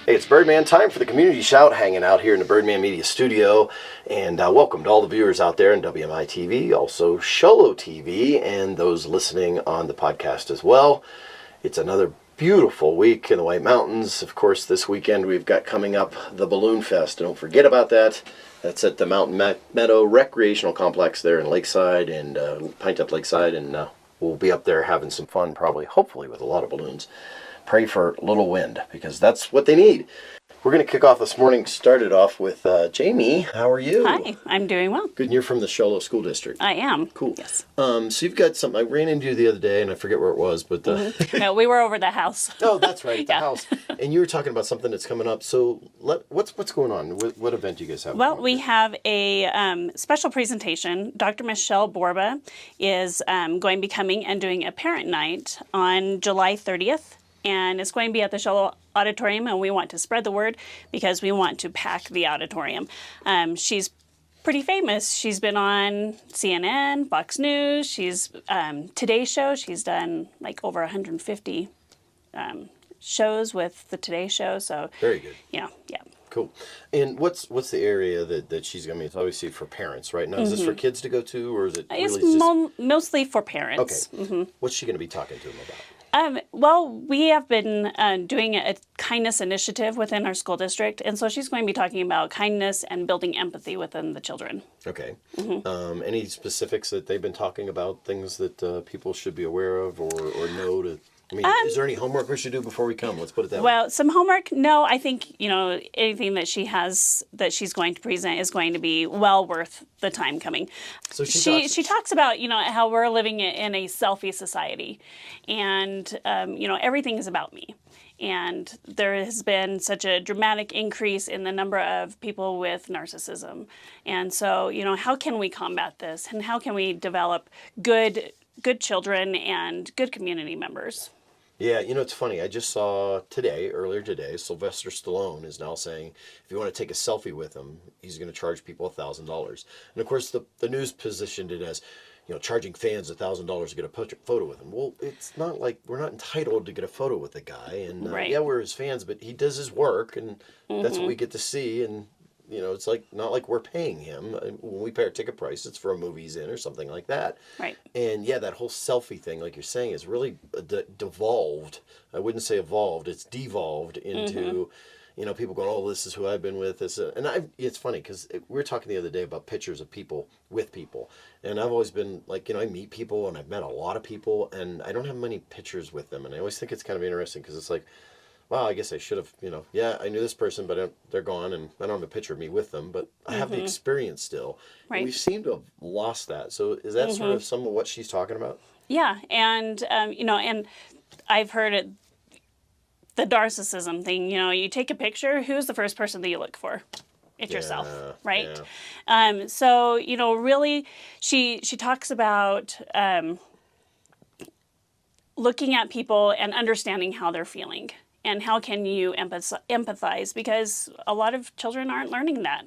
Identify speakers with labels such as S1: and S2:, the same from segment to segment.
S1: Hey, it's Birdman time for the Community Shout, hanging out here in the Birdman Media Studio. And welcome to all the viewers out there in WMI TV, also Sholo TV, and those listening on the podcast as well. It's another beautiful week in the White Mountains. Of course, this weekend we've got coming up the Balloon Fest. Don't forget about that. That's at the Meadow Recreational Complex there in Lakeside and Pinetop-Lakeside. And we'll be up there having some fun, probably, hopefully, with a lot of balloons. Pray for little wind, because that's what they need. We're going to kick off this morning, started off with Jami. How are you?
S2: Hi, I'm doing well.
S1: Good, and you're from the Sholo School District.
S2: I am.
S1: Cool.
S2: Yes.
S1: So you've got something, I ran into you the other day, and I forget where it was, but...
S2: No, we were over the house.
S1: Oh, that's right, at the house. And you were talking about something that's coming up, so what's going on? What event do you guys have?
S2: Well, we have a special presentation. Dr. Michele Borba is going to be coming and doing a parent night on July 30th. And it's going to be at the Sholo Auditorium, and we want to spread the word because we want to pack the auditorium. She's pretty famous. She's been on CNN, Fox News, she's Today Show. She's done like over 150 shows with the Today Show. So
S1: very good.
S2: Yeah.
S1: Cool. And what's the area that she's going to be? It's obviously for parents, right? Now, is this for kids to go to, or is it really
S2: it's mostly for parents.
S1: Okay. What's she going to be talking to them about?
S2: Well, we have been doing a kindness initiative within our school district, and so she's going to be talking about kindness and building empathy within the children.
S1: Okay. Any specifics that they've been talking about, things that people should be aware of or know to... I mean, is there any homework we should do before we come? Let's put it that way.
S2: Well, some homework? No, I think, anything that she has that she's going to present is going to be well worth the time coming.
S1: So
S2: she talks about, how we're living in a selfie society, and, everything is about me. And there has been such a dramatic increase in the number of people with narcissism. And so, how can we combat this? And how can we develop good children and good community members?
S1: Yeah, it's funny. I just saw earlier today, Sylvester Stallone is now saying if you want to take a selfie with him, he's going to charge people $1,000. And of course, the news positioned it as, charging fans $1,000 to get a photo with him. Well, it's not like we're not entitled to get a photo with the guy. And
S2: right.
S1: Yeah, we're his fans, but he does his work, and that's what we get to see. And it's not like we're paying him. When we pay our ticket price, it's for a movie he's in or something like that.
S2: Right.
S1: And yeah, that whole selfie thing, like you're saying, is really devolved. I wouldn't say evolved. It's devolved into, people going, oh, this is who I've been with. It's funny because we were talking the other day about pictures of people with people. And I've always been like, I meet people and I've met a lot of people and I don't have many pictures with them. And I always think it's kind of interesting because it's like, wow, I guess I should have, I knew this person, but they're gone, and I don't have a picture of me with them, but I have the experience still.
S2: Right.
S1: And we seem to have lost that. So is that sort of some of what she's talking about? Yeah,
S2: and, and I've heard it, the narcissism thing, you take a picture, who's the first person that you look for? It's yourself, right? Yeah. So, really, she talks about looking at people and understanding how they're feeling. And how can you empathize? Because a lot of children aren't learning that,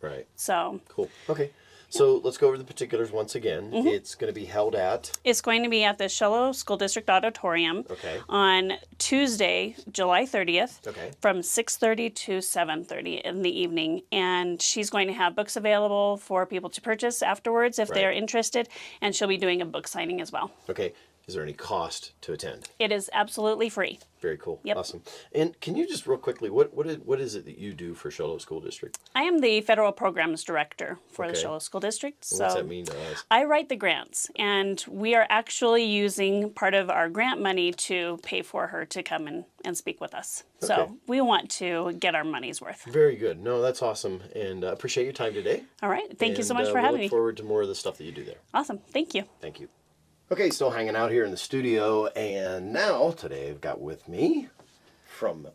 S1: Right.
S2: So.
S1: Cool. Okay. So let's go over the particulars once again. It's going to be held at?
S2: It's going to be at the Sholo School District Auditorium on Tuesday, July 30th from 6:30 to 7:30 in the evening. And she's going to have books available for people to purchase afterwards if they're interested. And she'll be doing a book signing as well.
S1: Okay. Is there any cost to attend?
S2: It is absolutely free.
S1: Very cool.
S2: Yep.
S1: Awesome. And can you just real quickly, what is it that you do for Sholo School District?
S2: I am the Federal Programs Director for the Sholo School District. So
S1: what's that mean to us?
S2: I write the grants, and we are actually using part of our grant money to pay for her to come and speak with us. Okay. So we want to get our money's worth.
S1: Very good. No, that's awesome. And appreciate your time today.
S2: All right. Thank you so much for having me.
S1: Look forward to more of the stuff that you do there.
S2: Awesome. Thank you.
S1: Thank you. Okay, still hanging out here in the studio, and now, today, I've got with me, from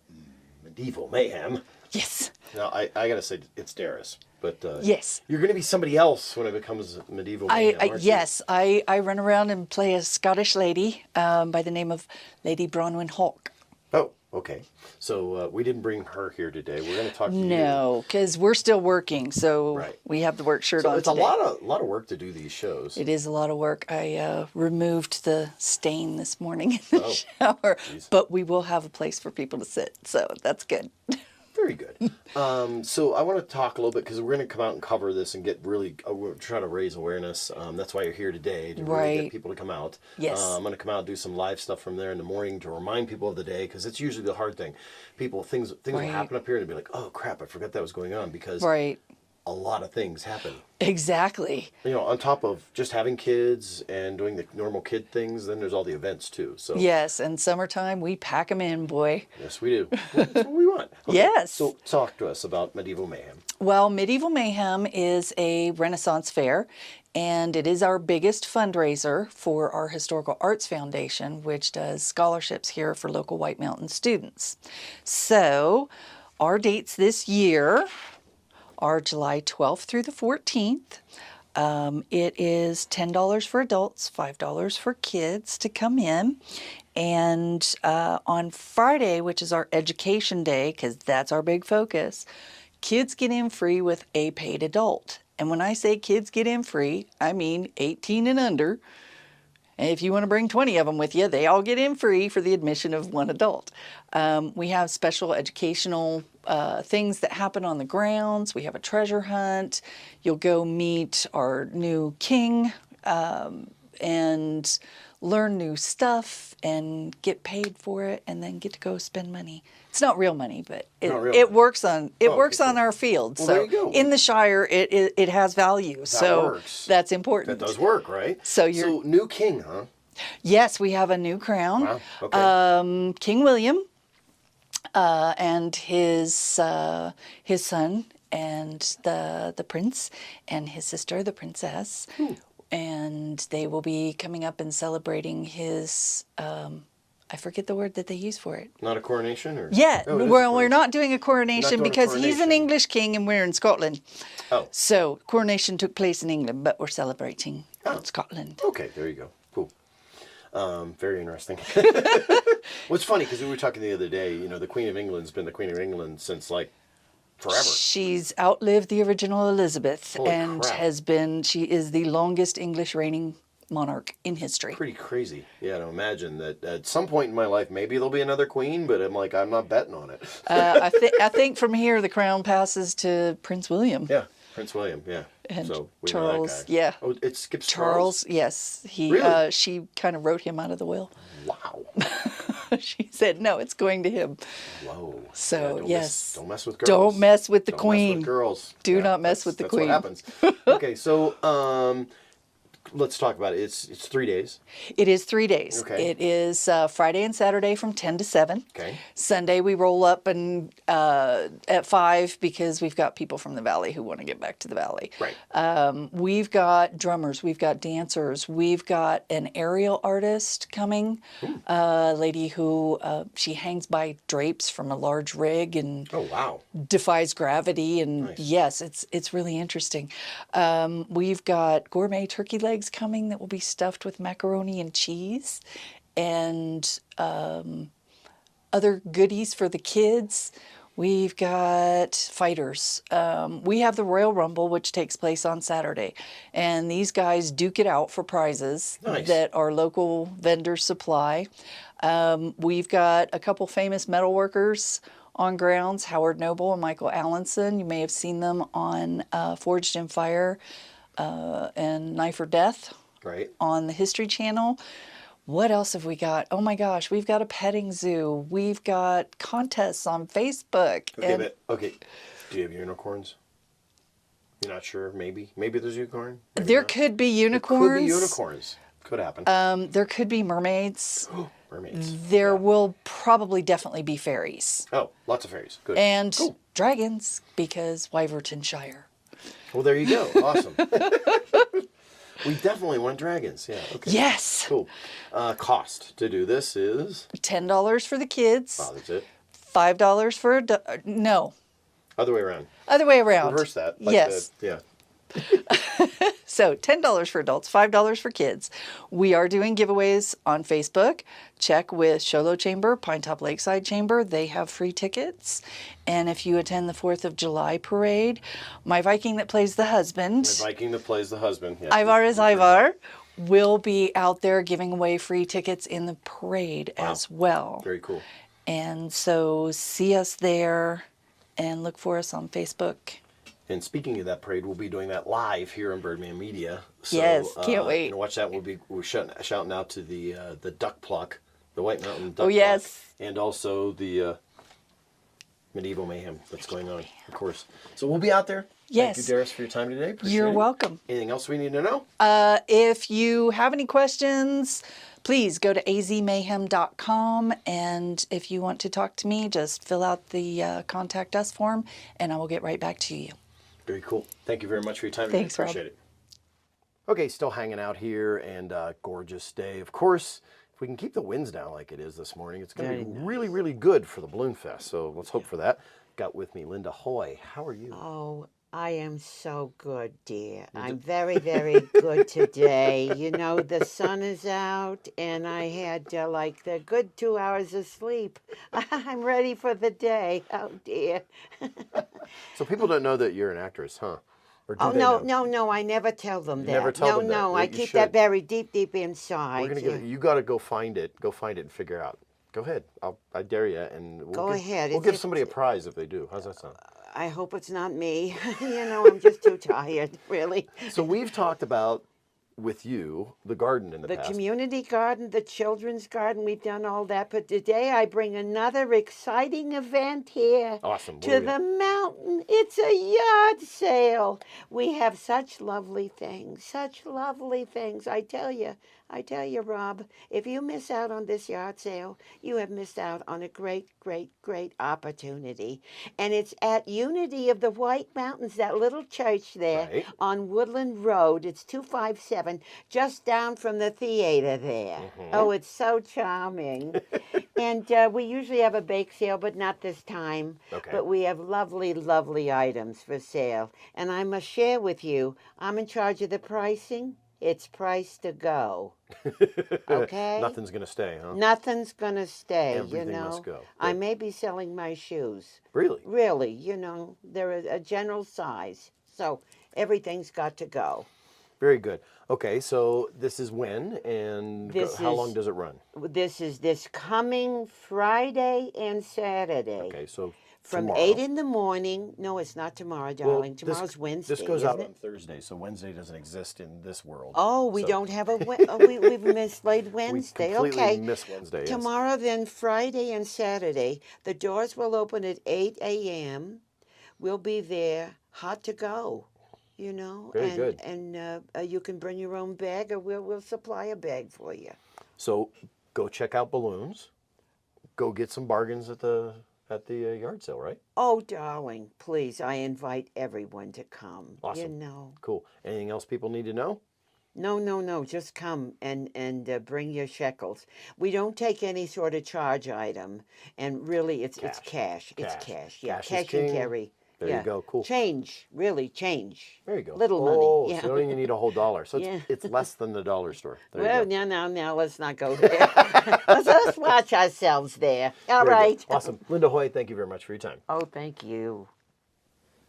S1: Medieval Mayhem.
S2: Yes.
S1: Now, I gotta say, it's Daris, but
S3: yes,
S1: you're gonna be somebody else when it becomes Medieval Mayhem, aren't you?
S3: Yes, I run around and play a Scottish lady by the name of Lady Bronwyn Hawke.
S1: Oh, Okay. So we didn't bring her here today. We're going to talk to you.
S3: No, because we're still working, so
S1: Right.
S3: we have the work shirt
S1: So
S3: on
S1: it's
S3: today.
S1: a lot of work to do these shows.
S3: It is a lot of work. I removed the stain this morning in the shower,
S1: Geez.
S3: but we will have a place for people to sit, so that's good.
S1: Very good. So I want to talk a little bit because we're going to come out and cover this and get really, we're trying to raise awareness. That's why you're here today, to really get people to come out.
S3: Yes.
S1: I'm going to come out and do some live stuff from there in the morning to remind people of the day, because it's usually the hard thing. Things will happen up here and be like, oh crap, I forgot that was going on, because a lot of things happen.
S3: Exactly.
S1: You know, on top of just having kids and doing the normal kid things, then there's all the events too. So
S3: Yes, and summertime, we pack them in, boy.
S1: yes, we do. That's what we want. Okay,
S3: Yes.
S1: So talk to us about Medieval Mayhem.
S3: Well, Medieval Mayhem is a Renaissance fair, and it is our biggest fundraiser for our Historical Arts Foundation, which does scholarships here for local White Mountain students. So our dates this year are July 12th through the 14th. It is $10 for adults, $5 for kids to come in. And on Friday, which is our education day, because that's our big focus, kids get in free with a paid adult. And when I say kids get in free, I mean 18 and under. And if you want to bring 20 of them with you, they all get in free for the admission of one adult. We have special educational things that happen on the grounds. We have a treasure hunt. You'll go meet our new king and learn new stuff and get paid for it, and then get to go spend money. It's not real money, but it works on on our field.
S1: Well,
S3: so
S1: there you go.
S3: in the Shire, it has value.
S1: That works.
S3: That's important.
S1: That does work, right?
S3: So
S1: new king, huh?
S3: Yes, we have a new crown.
S1: Wow. Okay.
S3: King William and his son and the prince and his sister, the princess. And they will be coming up and celebrating his, I forget the word that they use for it.
S1: Not a coronation? Or?
S3: Yeah,
S1: Oh,
S3: well, we're not doing a coronation because he's an
S1: coronation.
S3: English king and we're in Scotland.
S1: Oh.
S3: So coronation took place in England, but we're celebrating in Scotland.
S1: Okay, there you go. Cool. Very interesting. What's funny, because we were talking the other day, you know, the Queen of England's been the Queen of England since, like, forever.
S3: She's outlived the original Elizabeth.
S1: Holy
S3: and
S1: crap.
S3: She is the longest English reigning monarch in history.
S1: Pretty crazy. Yeah, to imagine that at some point in my life, maybe there'll be another queen, but I'm like, I'm not betting on it.
S3: I think from here the crown passes to Prince William.
S1: Yeah, Prince William, yeah.
S3: And
S1: so we know
S3: Charles,
S1: that guy.
S3: yeah.
S1: Oh, it skips
S3: Charles, yes.
S1: Really?
S3: She kind of wrote him out of the will.
S1: Wow.
S3: She said, no, it's going to him.
S1: Whoa.
S3: So,
S1: don't
S3: yes.
S1: Don't mess with girls.
S3: Don't mess with the
S1: Don't
S3: queen.
S1: Mess with girls.
S3: Do not mess with the queen.
S1: That's what happens. Okay, so let's talk about it. It's 3 days.
S3: It is 3 days.
S1: Okay.
S3: It is Friday and Saturday from 10 to 7.
S1: Okay.
S3: Sunday we roll up and at 5 because we've got people from the valley who want to get back to the valley.
S1: Right.
S3: We've got drummers, we've got dancers, we've got an aerial artist coming, a lady who she hangs by drapes from a large rig and
S1: Oh, wow.
S3: defies gravity, and
S1: Nice.
S3: yes, it's really interesting. We've got gourmet turkey legs coming that will be stuffed with macaroni and cheese, and other goodies for the kids. We've got fighters. We have the Royal Rumble, which takes place on Saturday, and these guys duke it out for prizes
S1: Nice.
S3: that our local vendors supply. We've got a couple famous metalworkers on grounds, Howard Noble and Michael Allenson. You may have seen them on Forged in Fire and Knife or Death
S1: Right.
S3: on the History Channel. What else have we got? Oh my gosh, we've got a petting zoo. We've got contests on Facebook.
S1: Okay, do you have unicorns? You're not sure? Maybe there's a unicorn? Maybe
S3: There
S1: not.
S3: could be
S1: There
S3: unicorns.
S1: could be unicorns. Could happen.
S3: There could be mermaids.
S1: Mermaids.
S3: There will probably definitely be fairies.
S1: Oh, lots of fairies. Good.
S3: And
S1: Cool.
S3: dragons, because Wyvertonshire.
S1: Well, there you go. Awesome. We definitely want dragons. Yeah. Okay.
S3: Yes.
S1: Cool. Cost to do this is
S3: $10 for the kids.
S1: that's it.
S3: $5 for no.
S1: Other way around.
S3: Other way around.
S1: Reverse that.
S3: Yes.
S1: Yeah.
S3: So $10 for adults, $5 for kids. We are doing giveaways on Facebook. Check with Sholo Chamber, Pinetop-Lakeside Chamber. They have free tickets. And if you attend the 4th of July parade, my Viking that plays the husband,
S1: The Viking that plays the husband. Yes,
S3: Ivar is Ivar, will be out there giving away free tickets in the parade as well.
S1: Very cool.
S3: And so see us there and look for us on Facebook.
S1: And speaking of that parade, we'll be doing that live here on Birdman Media. So,
S3: Yes, can't wait.
S1: You know, watch that. We're shouting out to the duck pluck, the White Mountain duck
S3: Oh, yes.
S1: pluck, and also the medieval mayhem that's going on, of course. So we'll be out there.
S3: Yes.
S1: Thank you, Daris, for your time today. Appreciate
S3: You're
S1: it.
S3: welcome.
S1: Anything else we need to know?
S3: If you have any questions, please go to azmayhem.com. And if you want to talk to me, just fill out the contact us form and I will get right back to you.
S1: Very cool. Thank you very much for your time.
S3: Thanks, Rob.
S1: Appreciate it. Okay, still hanging out here, and gorgeous day. Of course, if we can keep the winds down like it is this morning, it's going to be really, really good for the Balloon Fest. So let's hope for that. Got with me Linda Hoy. How are you?
S4: Oh, I am so good, dear. I'm very, very good today. You know, the sun is out, and I had like the good 2 hours of sleep. I'm ready for the day. Oh, dear.
S1: So people don't know that you're an actress, huh? Or do
S4: Oh,
S1: they
S4: no,
S1: know?
S4: no, I never tell them
S1: You
S4: that.
S1: never tell them that.
S4: No,
S1: You
S4: I keep
S1: should.
S4: that very deep, deep inside.
S1: We're gonna get you got to go find it. Go find it and figure out. Go ahead. I dare you, and
S4: Go ahead.
S1: We'll
S4: Is
S1: give
S4: it-
S1: somebody a prize if they do. How's that sound?
S4: I hope it's not me. You know, I'm just too tired, really.
S1: So we've talked about with you the garden in the
S4: The
S1: past.
S4: community garden, the children's garden, we've done all that. But today I bring another exciting event here
S1: Awesome. What
S4: to
S1: do we
S4: the
S1: have?
S4: mountain. It's a yard sale. We have such lovely things, such lovely things. I tell you, Rob, if you miss out on this yard sale, you have missed out on a great, great, great opportunity. And it's at Unity of the White Mountains, that little church there
S1: Right.
S4: on Woodland Road. It's 257, just down from the theater there. Oh, it's so charming. And we usually have a bake sale, but not this time.
S1: Okay.
S4: But we have lovely, lovely items for sale. And I must share with you, I'm in charge of the pricing. It's price to go. Okay?
S1: Nothing's gonna stay, huh?
S4: Nothing's going to stay,
S1: Everything
S4: you know.
S1: must go.
S4: I
S1: Good.
S4: may be selling my shoes.
S1: Really?
S4: Really, you know, they're a general size. So everything's got to go.
S1: Very good. Okay, so this is when and
S4: This
S1: how
S4: is-
S1: long does it run?
S4: This is this coming Friday and Saturday.
S1: Okay, so
S4: From
S1: tomorrow.
S4: 8 in the morning. No, it's not tomorrow,
S1: Well,
S4: darling. Tomorrow's Wednesday.
S1: This goes
S4: isn't
S1: out
S4: it?
S1: on Thursday, so Wednesday doesn't exist in this world.
S4: Oh, we
S1: So
S4: don't have a we've mislaid Wednesday.
S1: We completely
S4: Okay.
S1: miss Wednesday. Yes.
S4: Tomorrow, then Friday and Saturday, the doors will open at 8 a.m. We'll be there, hot to go. You know,
S1: Very
S4: and
S1: good.
S4: and you can bring your own bag, or we'll supply a bag for you.
S1: So go check out balloons. Go get some bargains at the yard sale, right?
S4: Oh, darling, please, I invite everyone to come. You
S1: Awesome.
S4: know.
S1: Cool. Anything else people need to know?
S4: No. Just come and bring your shekels. We don't take any sort of charge item, and really, it's cash. It's
S1: Cash.
S4: cash. Yeah,
S1: Cash is
S4: cash
S1: king.
S4: and carry.
S1: There
S4: yeah.
S1: you go. Cool.
S4: Change, really, change.
S1: There you go.
S4: Little
S1: Oh,
S4: money. Yeah.
S1: so you don't even need a whole dollar. So
S4: Yeah.
S1: it's less than the dollar store. There
S4: Well,
S1: you go.
S4: now, let's not go there. let's watch ourselves there. All
S1: Very
S4: right.
S1: good. Awesome. Linda Hoy, thank you very much for your time.
S4: Oh, thank you.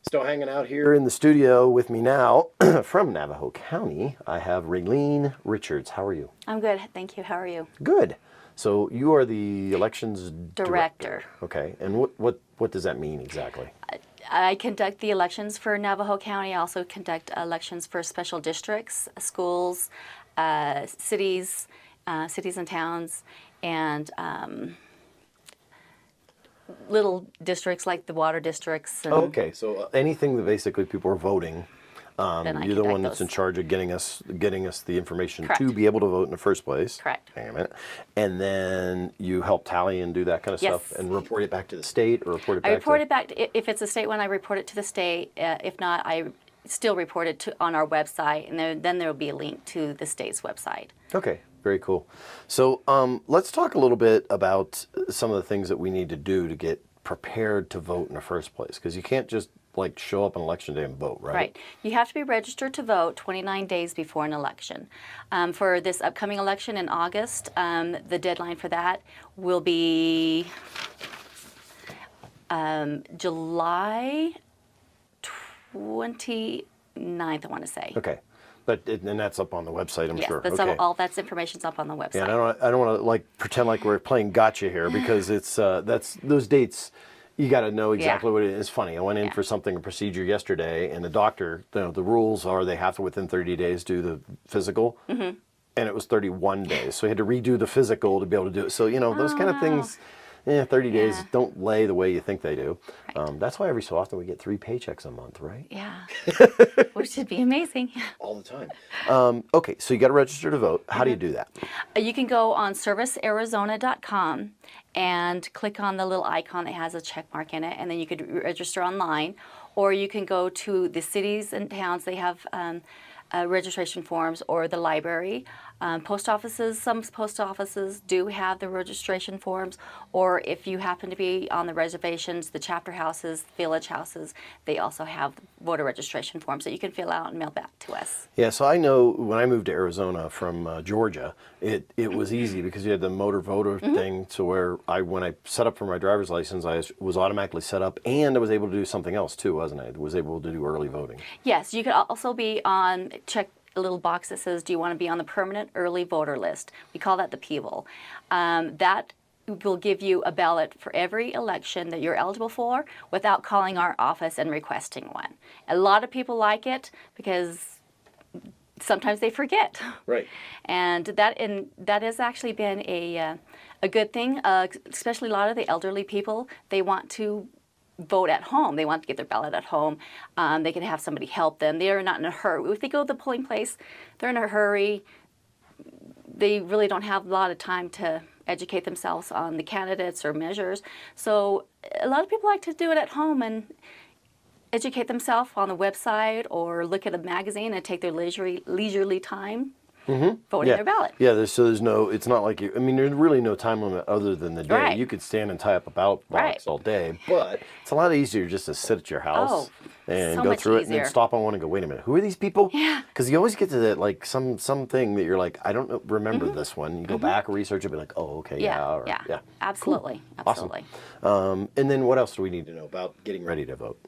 S1: Still hanging out here in the studio with me now from Navajo County, I have Rayleen Richards. How are you?
S5: I'm good, thank you. How are you?
S1: Good. So you are the elections
S5: Director.
S1: Okay. And what does that mean exactly?
S5: I conduct the elections for Navajo County. I also conduct elections for special districts, schools, cities and towns, and little districts like the water districts. And
S1: Okay. So anything that basically people are voting,
S5: Then I
S1: you're the one
S5: conduct
S1: that's in
S5: those.
S1: charge of getting us the information
S5: Correct.
S1: to be able to vote in the first place.
S5: Correct.
S1: Hang on a minute. And then you help tally and do that kind of stuff
S5: Yes.
S1: and report it back to the state or report it back
S5: I report
S1: to...
S5: it back, if it's a state one, I report it to the state. If not, I still report it on our website, and then there will be a link to the state's website.
S1: Okay, very cool. So let's talk a little bit about some of the things that we need to do to get prepared to vote in the first place, because you can't just like show up on election day and vote, right?
S5: Right. You have to be registered to vote 29 days before an election. For this upcoming election in August, the deadline for that will be July 29th, I want to say.
S1: Okay. And that's up on the website, I'm
S5: Yes,
S1: sure.
S5: that's
S1: Okay.
S5: all that's information's up on the website.
S1: Yeah, and I don't want to like pretend like we're playing gotcha here, because it's that's those dates. You got to know exactly what it is. It's funny. I went in for a procedure yesterday, and the doctor, the rules are they have to within 30 days do the physical, and it was 31 days, so he had to redo the physical to be able to do it. So those kind of things. 30 days don't lay the way you think they do. Right. That's why every so often we get 3 paychecks a month, right?
S5: Yeah, which should be amazing.
S1: All the time. Okay, so you got to register to vote. How do you do that?
S5: You can go on servicearizona.com and click on the little icon that has a check mark in it, and then you could register online. Or you can go to the cities and towns. They have registration forms, or the library. Post offices, some post offices do have the registration forms, or if you happen to be on the reservations, the chapter houses, village houses, they also have voter registration forms that you can fill out and mail back to us.
S1: Yeah, so I know when I moved to Arizona from Georgia, it was easy because you had the motor voter thing, to where when I set up for my driver's license, I was automatically set up, and I was able to do something else too, wasn't I? I was able to do early voting.
S5: Yes, you could also be on, check a little box that says, do you want to be on the permanent early voter list? We call that the PEVL. That will give you a ballot for every election that you're eligible for without calling our office and requesting one. A lot of people like it because sometimes they forget.
S1: Right.
S5: And that has actually been a good thing, especially a lot of the elderly people. They want to vote at home. They want to get their ballot at home. They can have somebody help them. They are not in a hurry. If they go to the polling place, they're in a hurry. They really don't have a lot of time to educate themselves on the candidates or measures. So a lot of people like to do it at home and educate themselves on the website, or look at a magazine and take their leisurely time voting their ballot.
S1: Yeah, there's no, it's not like there's really no time limit other than the day.
S5: Right.
S1: You could stand and tie up a ballot box all day, but it's a lot easier just to sit at your house and
S5: so
S1: go
S5: much
S1: through it, and
S5: easier.
S1: then stop on one and go, wait a minute, who are these people?
S5: Yeah.
S1: Because you always get to that, like something that you're like, I don't remember this one. You go back, research it, be like, oh, okay, yeah.
S5: Absolutely,
S1: Cool.
S5: absolutely.
S1: Awesome. And then what else do we need to know about getting ready to vote?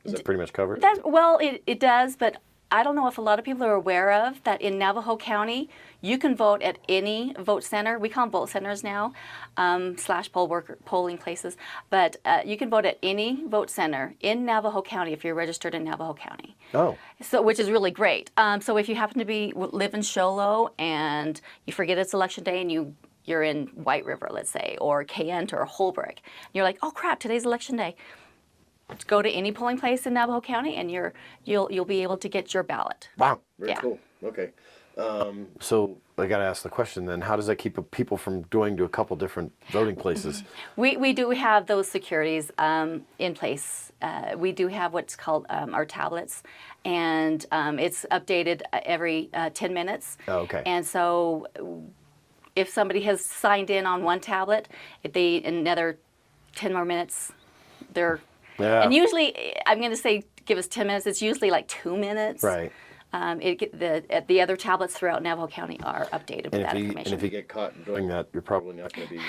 S1: Is that pretty much covered?
S5: It does, but I don't know if a lot of people are aware of that in Navajo County, you can vote at any vote center. We call them vote centers now, / polling places. But you can vote at any vote center in Navajo County if you're registered in Navajo County.
S1: Oh.
S5: So, which is really great. So if you happen to live in Show Low and you forget it's election day and you're in White River, let's say, or Kent or Holbrook, you're like, oh crap, today's election day. Go to any polling place in Navajo County, and you'll be able to get your ballot.
S1: Wow, very cool. Okay, so I got to ask the question then: how does that keep people from going to a couple different voting places?
S5: We do have those securities in place. We do have what's called our tablets, and it's updated every 10 minutes.
S1: Oh, okay.
S5: And so, if somebody has signed in on one tablet, if they in another 10 more minutes, they're And usually, I'm going to say, give us 10 minutes. It's usually like 2 minutes.
S1: Right.
S5: The other tablets throughout Navajo County are updated with that information.
S1: And if you get caught doing that, you're probably not going to be,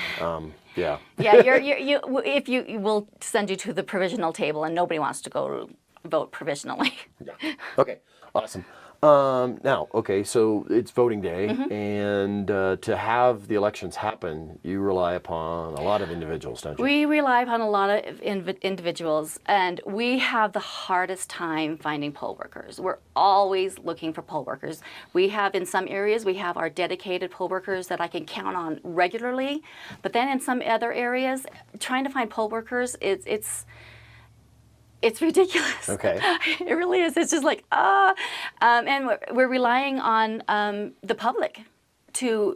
S5: Yeah, if you will send you to the provisional table, and nobody wants to go vote provisionally.
S1: Yeah. Okay, awesome. Now, okay, so it's voting day, and to have the elections happen, you rely upon a lot of individuals, don't you?
S5: We rely upon a lot of individuals, and we have the hardest time finding poll workers. We're always looking for poll workers. We have, in some areas, we have our dedicated poll workers that I can count on regularly, but then in some other areas, trying to find poll workers, it's ridiculous.
S1: Okay.
S5: It really is. It's just like, and we're relying on the public to,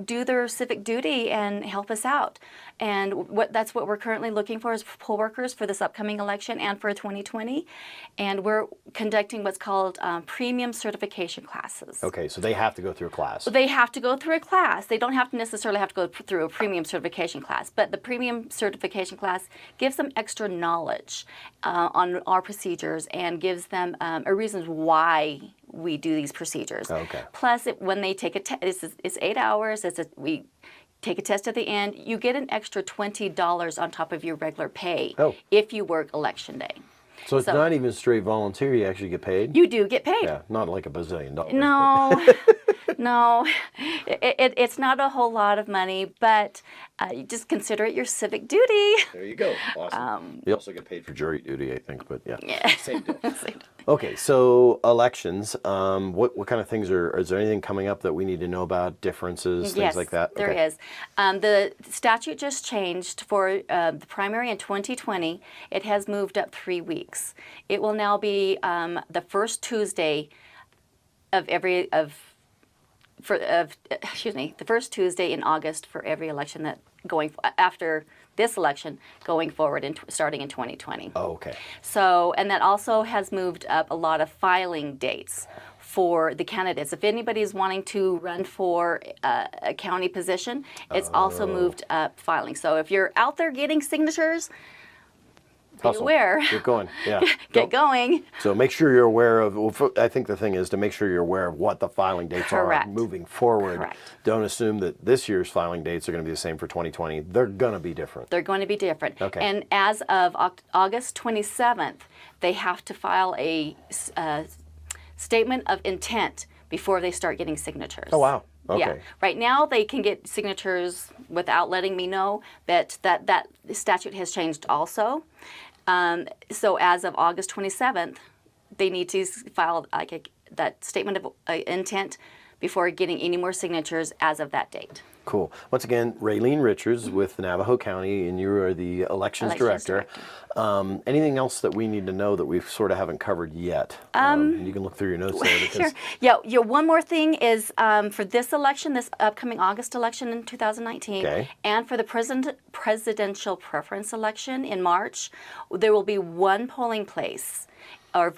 S5: do their civic duty and help us out. And that's what we're currently looking for, is poll workers for this upcoming election and for 2020. And we're conducting what's called premium certification classes.
S1: Okay, so they have to go through a class.
S5: They have to go through a class. They don't have to necessarily have to go through a premium certification class, but the premium certification class gives them extra knowledge on our procedures and gives them a reasons why we do these procedures.
S1: Okay.
S5: Plus, when they take a test, it's 8 hours. We take a test at the end. You get an extra $20 on top of your regular pay if you work election day.
S1: So it's not even straight volunteer, you actually get paid?
S5: You do get paid.
S1: Yeah, not like $1 bazillion.
S5: No, no, it's not a whole lot of money, but you just consider it your civic duty.
S1: There you go. Awesome. You also get paid for jury duty, I think, but yeah. Same deal. Okay, so elections. What kind of things is there anything coming up that we need to know about? Differences, things like that?
S5: There is. The statute just changed for the primary in 2020. It has moved up 3 weeks. It will now be the first Tuesday of the first Tuesday in August for every election after this election going forward and starting in 2020.
S1: Oh, okay.
S5: So, and that also has moved up a lot of filing dates for the candidates. If anybody's wanting to run for a county position, it's also moved up filing. So if you're out there getting signatures, be aware.
S1: Get going. Yeah.
S5: Get going.
S1: So make sure you're aware of, I think the thing is to make sure you're aware of what the filing dates are moving forward.
S5: Correct.
S1: Don't assume that this year's filing dates are going to be the same for 2020. They're going to be different.
S5: They're going to be different.
S1: Okay.
S5: And as of August 27th, they have to file a statement of intent before they start getting signatures.
S1: Oh, wow. Okay.
S5: Yeah. Right now, they can get signatures without letting me know, but that statute has changed also. So as of August 27th, they need to file that statement of intent before getting any more signatures as of that date.
S1: Cool. Once again, Rayleen Richards with Navajo County, and you are the elections director. Anything else that we need to know that we sort of haven't covered yet? You can look through your notes there. Because...
S5: Sure. Yeah. One more thing is for this election, this upcoming August election in 2019, and for the presidential preference election in March, there will be one polling place or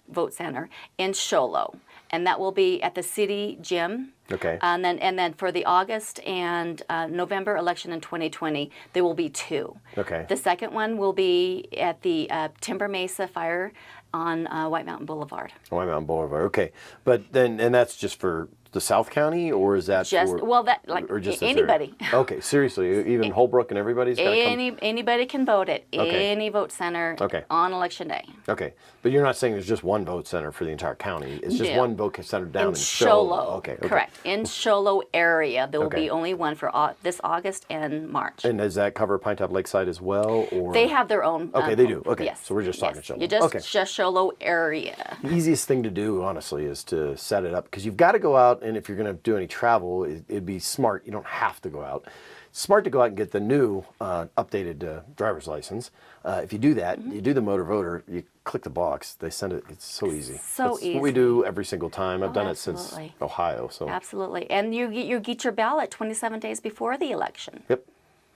S5: vote center in Show Low, and that will be at the city gym.
S1: Okay.
S5: And then for the August and November election in 2020, there will be 2.
S1: Okay.
S5: The second one will be at the Timber Mesa Fire on White Mountain Boulevard.
S1: White Mountain Boulevard. Okay. But then, and that's just for the South County, or is that
S5: just
S1: for,
S5: or just anybody?
S1: Okay, seriously, even Holbrook and everybody's got to come?
S5: Anybody can vote at any vote center on election day.
S1: Okay, but you're not saying there's just one vote center for the entire county. It's just one vote center down in
S5: Show Low.
S1: Okay,
S5: correct. In Show Low area, there will be only one for this August and March.
S1: And does that cover Pinetop-Lakeside as well, or
S5: they have their own?
S1: Okay, they do. Okay,
S5: yes.
S1: So we're just talking Show Low.
S5: You just Show Low area.
S1: The easiest thing to do, honestly, is to set it up, because you've got to go out, and if you're going to do any travel, it'd be smart. You don't have to go out. It's smart to go out and get the new updated driver's license. If you do that, you do the motor voter, you click the box, they send it. It's so easy. That's
S5: easy.
S1: What we do every single time. I've done it since Ohio. So
S5: absolutely. And you get your ballot 27 days before the election.
S1: Yep.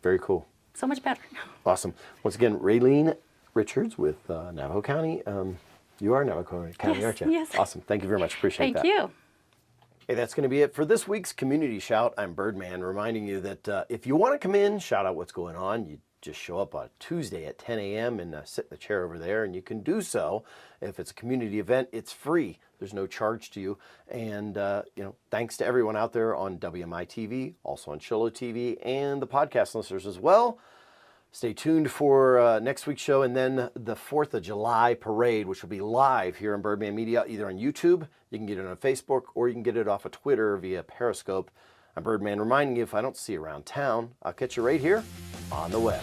S1: Very cool.
S5: So much better.
S1: Awesome. Once again, Rayleen Richards with Navajo County. You are Navajo County, aren't you?
S5: Yes.
S1: Awesome. Thank you very much. Appreciate that.
S5: Thank you.
S1: Hey, that's going to be it for this week's Community Shout. I'm Birdman, reminding you that if you want to come in, shout out what's going on, you just show up on Tuesday at 10 a.m. and sit in the chair over there, and you can do so. If it's a community event, it's free. There's no charge to you. And, thanks to everyone out there on WMI TV, also on Cholo TV, and the podcast listeners as well. Stay tuned for next week's show, and then the 4th of July parade, which will be live here on Birdman Media, either on YouTube, you can get it on Facebook, or you can get it off of Twitter via Periscope. I'm Birdman, reminding you, if I don't see you around town, I'll catch you right here on the web.